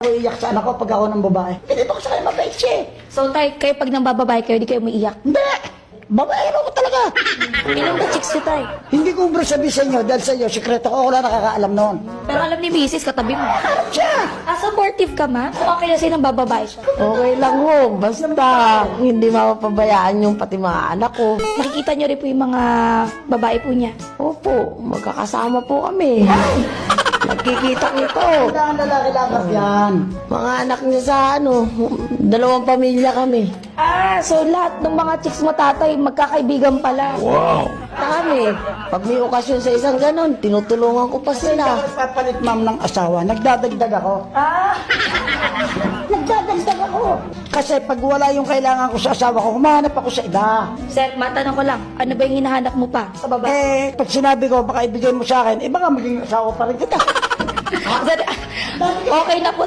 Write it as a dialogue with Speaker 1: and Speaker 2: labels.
Speaker 1: Ako iyak sa anak ko pag ako ng babae. Hindi ba ko sa kanya mabait siya eh.
Speaker 2: So, tay, kayo pag nang bababae kayo, di kayo umiiyak.
Speaker 1: Hindi! Babae ko talaga.
Speaker 2: Ilang ka chicks nyo, tay?
Speaker 1: Hindi ko ubra sabi sa inyo dahil sa iyo, sikreto ko, ako lang nakakaalam noon.
Speaker 2: Pero alam ni Mrs. katabi mo.
Speaker 1: Siya!
Speaker 2: Supportive ka, ma? Kung okay na sa'yo ng bababae siya.
Speaker 3: Okay lang ho, basta hindi mapapabayaan yung pati mga anak ko.
Speaker 2: Nakikita nyo rin po yung mga babae po niya.
Speaker 3: Opo, magkakasama po kami. Nagkikita-kita.
Speaker 1: Hindi ang lalaki lang yan.
Speaker 3: Mga anak niya sa dalawang pamilya kami.
Speaker 2: So lahat ng mga chicks mo, tatay, magkakaibigan pala.
Speaker 3: Kami, pag may okasyon sa isang ganon, tinutulungan ko pa
Speaker 1: Hindi
Speaker 3: sila.
Speaker 1: ako nagpapalit ma'am ng asawa, nagdadagdag ako. Nagdadagdag ako. Kasi pag wala yung kailangan ko sa asawa ko, humahanap ako sa iba.
Speaker 2: Sir, matanong ko lang, ano ba yung hinahanap mo pa sa babae?
Speaker 1: Eh, pag sinabi ko, baka ibigay mo sa akin, baka maging asawa pa rin kita.
Speaker 2: Sir, okay na po